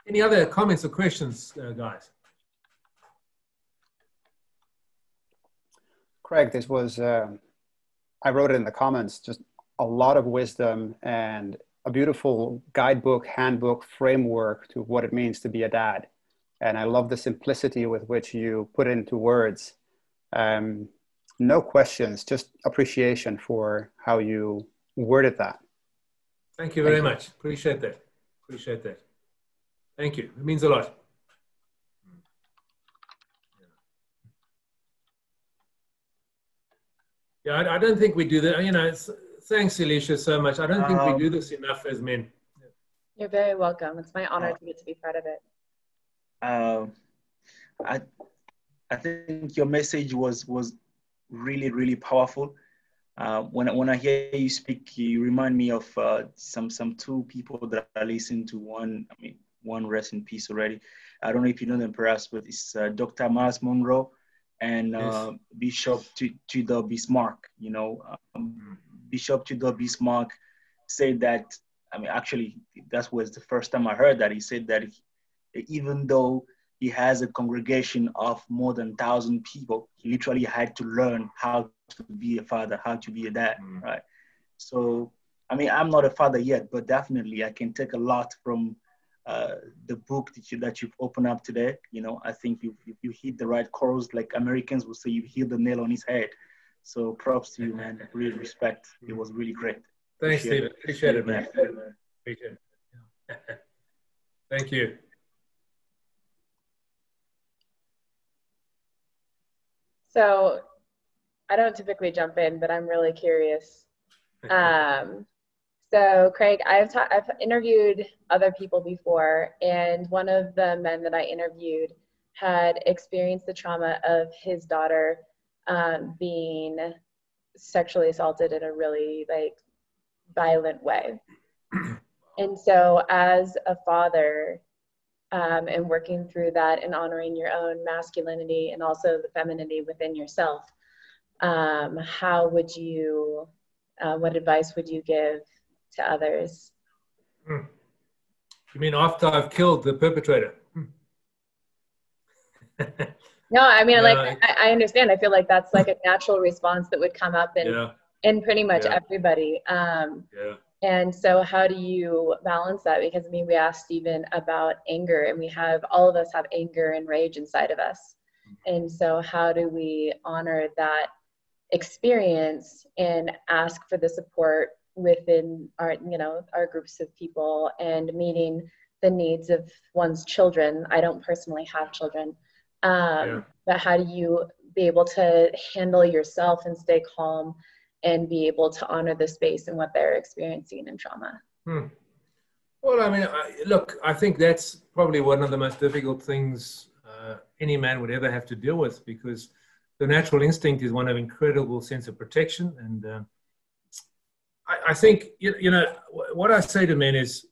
Any other comments or questions, guys? Craig, this was, I wrote it in the comments, just a lot of wisdom and a beautiful guidebook, handbook, framework to what it means to be a dad. And I love the simplicity with which you put it into words. No questions, just appreciation for how you worded that. Thank you very much. Appreciate that. Appreciate that. Thank you. It means a lot. Yeah, I don't think we do that. Thanks, Alicia, so much. I don't think we do this enough as men. You're very welcome. It's my honor to get to be part of it. I think your message was really, really powerful. When I hear you speak, you remind me of some two people that I listened to. One rest in peace already. I don't know if you know them perhaps, but it's Dr. Miles Monroe and yes. Bishop Tudor Bismarck. Bishop Tudor Bismarck said that, actually, that was the first time I heard that. He said that even though he has a congregation of more than 1,000 people, he literally had to learn how to be a father, how to be a dad, right? So, I'm not a father yet, but definitely I can take a lot from the book that you've opened up today. I think you hit the right chords, like Americans would say, you hit the nail on his head. So props to you, man. Really respect. It was really great. Thanks, Stephen. Appreciate it, man. Appreciate it. Thank you. So I don't typically jump in, but I'm really curious. So So Craig, I've interviewed other people before, and one of the men that I interviewed had experienced the trauma of his daughter being sexually assaulted in a really violent way. And so as a father, and working through that and honoring your own masculinity and also the femininity within yourself, how would you, what advice would you give to others? You mean after I've killed the perpetrator? No, I mean, I understand. I feel like that's like a natural response that would come up in pretty much everybody. And so how do you balance that? Because I mean, we asked Stephen about anger, and all of us have anger and rage inside of us. And so how do we honor that experience and ask for the support within our groups of people and meeting the needs of one's children? I don't personally have children, but how do you be able to handle yourself and stay calm and be able to honor the space and what they're experiencing in trauma? Well, I mean, look, I think that's probably one of the most difficult things any man would ever have to deal with, because the natural instinct is one of incredible sense of protection. And I think, what I say to men is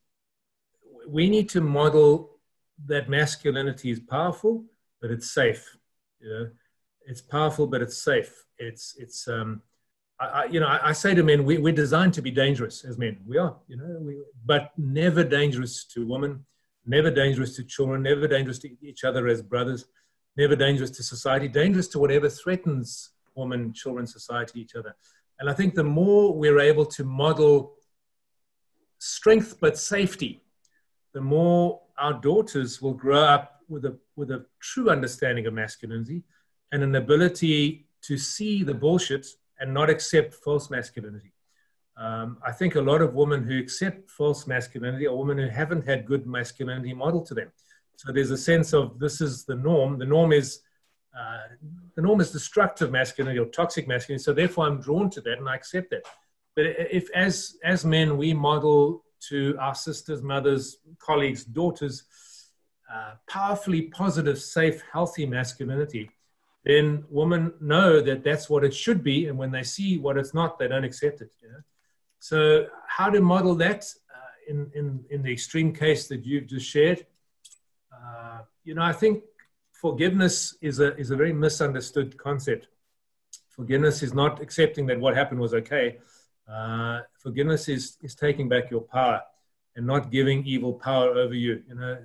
we need to model that masculinity is powerful, but it's safe. It's powerful, but it's safe. I say to men, we're designed to be dangerous as men. We are, but never dangerous to women, never dangerous to children, never dangerous to each other as brothers, never dangerous to society, dangerous to whatever threatens women, children, society, each other. And I think the more we're able to model strength but safety, the more our daughters will grow up with a true understanding of masculinity and an ability to see the bullshit and not accept false masculinity. I think a lot of women who accept false masculinity are women who haven't had good masculinity modeled to them. So there's a sense of this is the norm. The norm is destructive masculinity or toxic masculinity. So therefore I'm drawn to that and I accept that. But if as men we model to our sisters, mothers, colleagues, daughters, powerfully positive, safe, healthy masculinity, then women know that that's what it should be. And when they see what it's not, they don't accept it. So how to model that in the extreme case that you've just shared? I think forgiveness is a very misunderstood concept. Forgiveness is not accepting that what happened was okay. Forgiveness is taking back your power and not giving evil power over you.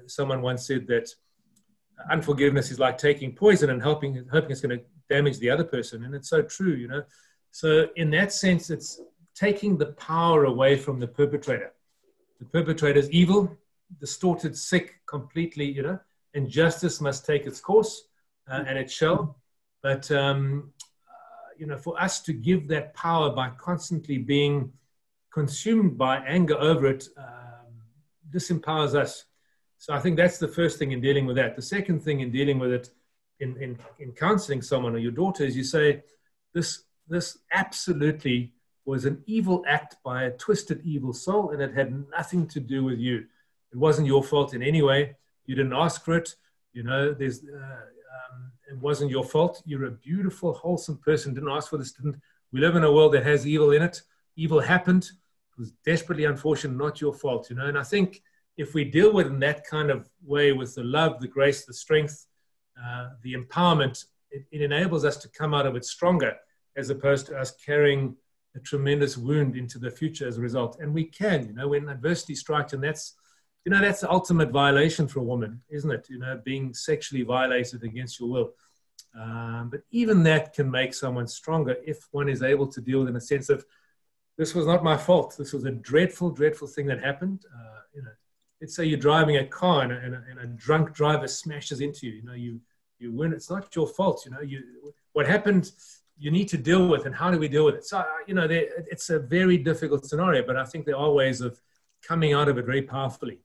Someone once said that unforgiveness is like taking poison and hoping it's going to damage the other person. And it's so true, So in that sense, it's taking the power away from the perpetrator. The perpetrator is evil, distorted, sick, completely, and justice must take its course, and it shall. But, for us to give that power by constantly being consumed by anger over it, disempowers us. So I think that's the first thing in dealing with that. The second thing in dealing with it, in counseling someone or your daughter, is you say, this absolutely was an evil act by a twisted evil soul, and it had nothing to do with you. It wasn't your fault in any way. You didn't ask for it. It wasn't your fault. You're a beautiful, wholesome person. Didn't ask for this. We live in a world that has evil in it. Evil happened. It was desperately unfortunate, not your fault, And I think if we deal with it in that kind of way, with the love, the grace, the strength, the empowerment, it enables us to come out of it stronger, as opposed to us carrying a tremendous wound into the future as a result. And we can, when adversity strikes, and that's the ultimate violation for a woman, isn't it? Being sexually violated against your will. But even that can make someone stronger if one is able to deal with it in a sense of, this was not my fault. This was a dreadful, dreadful thing that happened. Let's say you're driving a car and a drunk driver smashes into you. You win. It's not your fault. What happened, you need to deal with, and how do we deal with it? So, it's a very difficult scenario, but I think there are ways of coming out of it very powerfully.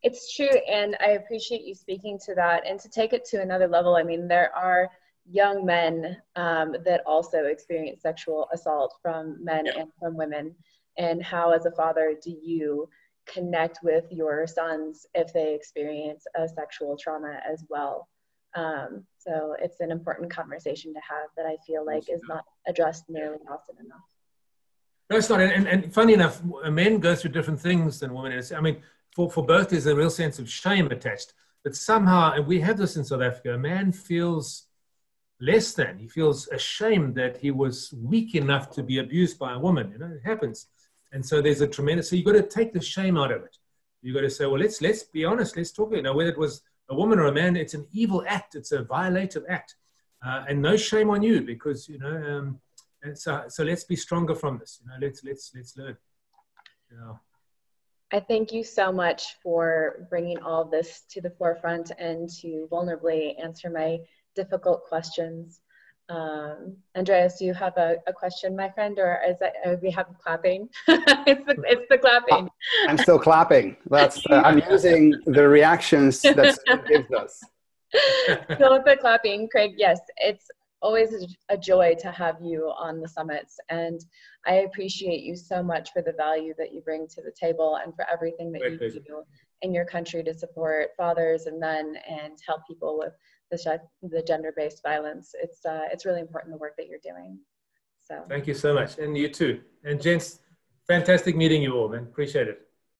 It's true, and I appreciate you speaking to that. And to take it to another level, I mean, there are young men that also experience sexual assault from men and from women. And how, as a father, do you connect with your sons if they experience a sexual trauma as well? So it's an important conversation to have that I feel like is not addressed nearly often enough. No, it's not. And funny enough, men go through different things than women. I mean, for both, there's a real sense of shame attached. But somehow, and we have this in South Africa, a man feels less than. He feels ashamed that he was weak enough to be abused by a woman. You know, it happens. And so there's a tremendous, so you've got to take the shame out of it. You've got to say, well, let's be honest, let's talk. You know, whether it was a woman or a man, it's an evil act. It's a violative act. And no shame on you, because, you know, and so let's be stronger from this. You know, let's learn. You know. I thank you so much for bringing all this to the forefront and to vulnerably answer my difficult questions. Andreas, do you have a question, my friend, or is that we have clapping? it's the clapping. I'm still clapping. That's I'm using the reactions that Steve gives us. So with the clapping, Craig, yes, it's always a joy to have you on the summits, and I appreciate you so much for the value that you bring to the table and for everything that you do in your country to support fathers and men and help people with the gender-based violence. It's really important, the work that you're doing. So thank you so much, and you too. And gents, fantastic meeting you all, man. Appreciate it.